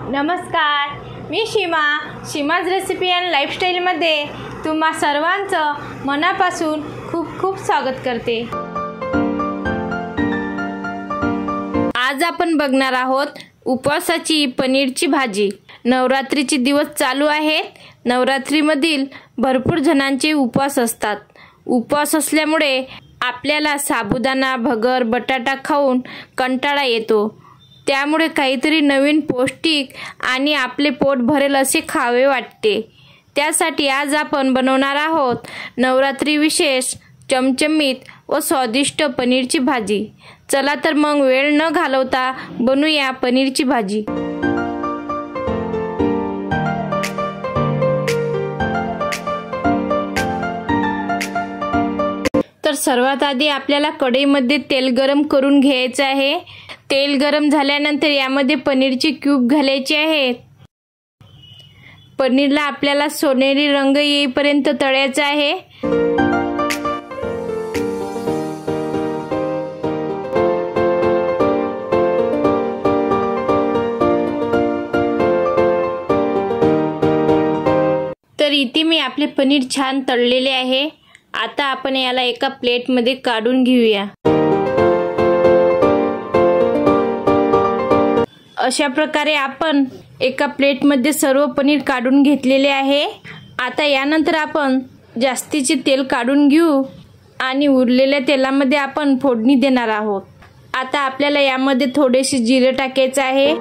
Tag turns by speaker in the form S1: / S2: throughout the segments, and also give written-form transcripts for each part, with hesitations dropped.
S1: नमस्कार, मी Seema's recipe and लाईफस्टाईलमध्ये तुम्हा सर्वांचं मनापासून खूप खूप स्वागत करते। आज आपण बघणार आहोत उपवासाची पनीरची भाजी। नवरात्रीचे दिवस चालू आहेत। नवरात्रीमधील भरपूर जणांचे उपवास असतात। उपवास असल्यामुळे आपल्याला साबुदाणा, भगर, बटाटा खाऊन कंटाळा येतो। त्यामुळे काहीतरी नवीन पौष्टिक आणि आपले पोट भरेल असे खावे वाटते। त्यासाठी आज आपण बनवणार आहोत नवरात्री विशेष चमचमीत व स्वादिष्ट पनीरची भाजी। चला तर मग वेळ न घालवता बनवूया पनीरची भाजी। तर सर्वात आधी आपल्याला कढईमध्ये तेल गरम करून घ्यायचे आहे। तेल गरम झाल्यानंतर यामध्ये पनीरचे क्यूब घालायचे आहेत। पनीरला आपल्याला सोनेरी रंग येईपर्यंत तळायचा आहे। तर इथे मी आपले पनीर छान तळलेले आहे। आता आपण याला एका प्लेटमध्ये काढून घेऊया। अशा प्रकारे आपण एका प्लेटमध्ये सर्व पनीर काढून घेतलेले आहे। आता यानंतर आपण जास्तीचे तेल काढून घेऊ आणि उरलेल्या तेलामध्ये आपण फोडणी देणार आहोत। आता आपल्याला यामध्ये थोडेसे जिरे टाकायचे आहे।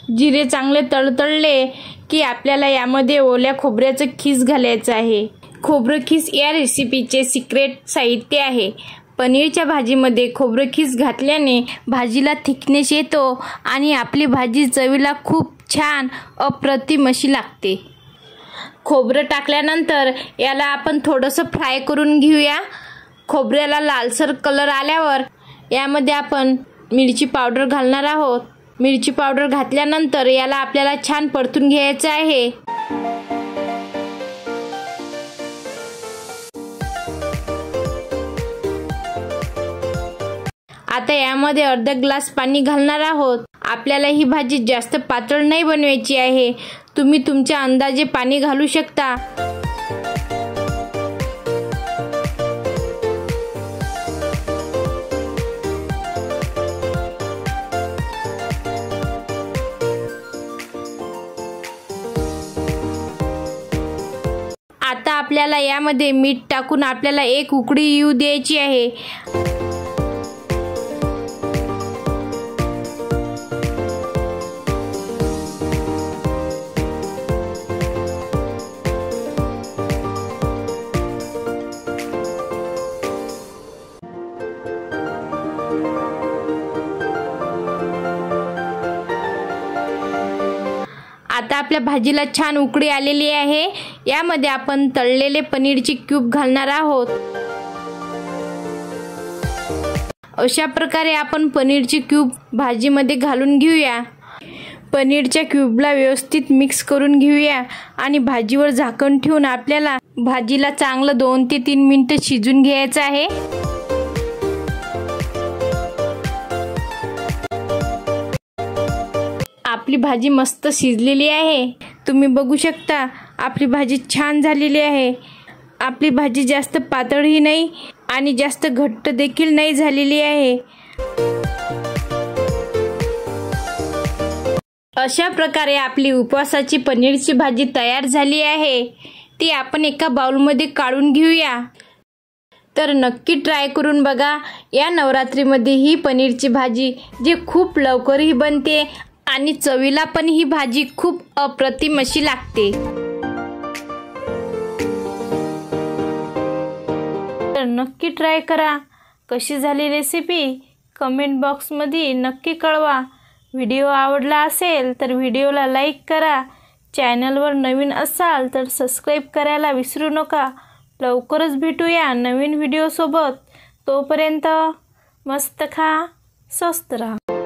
S1: जिरे चांगले तळतळले की आपल्याला यामध्ये ओल्या खोबऱ्याचं खीस घालायचं आहे। खोबरं खीस या रेसिपीचे सिक्रेट साहित्य आहे। पनीरच्या भाजीमध्ये खोबरं खीस घातल्याने भाजीला थिकनेस येतो आणि आपली भाजी चवीला खूप छान अप्रतिम अशी लागते। खोबरं टाकल्यानंतर याला आपण थोडंसं फ्राय करून घेऊया। खोबऱ्याला लालसर कलर आल्यावर यामध्ये आपण मिरची पावडर घालणार आहोत। मिरची पावडर घातल्यानंतर याला आपल्याला छान परतून घ्यायचं आहे। आता यामध्ये अर्धा ग्लास पाणी घालणार आहोत। आपल्याला ही भाजी जास्त पातळ नाही बनवायची आहे। तुम्ही तुमच्या अंदाजे पाणी घालू शकता। आता आपल्याला यामध्ये मीठ टाकून आपल्याला एक उकळी येऊ द्यायची आहे। आता आपल्या भाजीला छान उकळी आलेली आहे। यामध्ये आपण तळलेले पनीरचे क्यूब घालणार आहोत। अशा प्रकारे आपण पनीरचे क्यूब भाजीमध्ये घालून घेऊया। पनीरच्या क्यूबला व्यवस्थित मिक्स करून घेऊया आणि भाजीवर झाकण ठेवून आपल्याला भाजीला चांगलं 2 ते 3 मिनिटं शिजून घ्यायचं आहे। आपली भाजी मस्त शिजलेली आहे। तुम्ही बघू शकता आपली भाजी छान झालेली आहे। आपली भाजी जास्त पातळही नाही आणि जास्त घट्ट देखील नाही झालेली आहे। अशा प्रकारे आपली उपवासाची पनीरची भाजी तयार झाली आहे। ती आपण एका बाउलमध्ये काढून घेऊया। तर नक्की ट्राय करून बघा या नवरात्रीमध्ये ही पनीरची भाजी, जी खूप लवकरही बनते आणि चवीला पण ही भाजी खूप अप्रतिम अशी लागते। तर नक्की ट्राय करा। कशी झाली रेसिपी कमेंट बॉक्समध्ये नक्की कळवा। व्हिडिओ आवडला असेल तर व्हिडिओला लाईक करा। चॅनलवर नवीन असाल तर सबस्क्राईब करायला विसरू नका। लवकरच भेटूया नवीन व्हिडिओ सोबत। तोपर्यंत मस्त खा, स्वस्त राहा।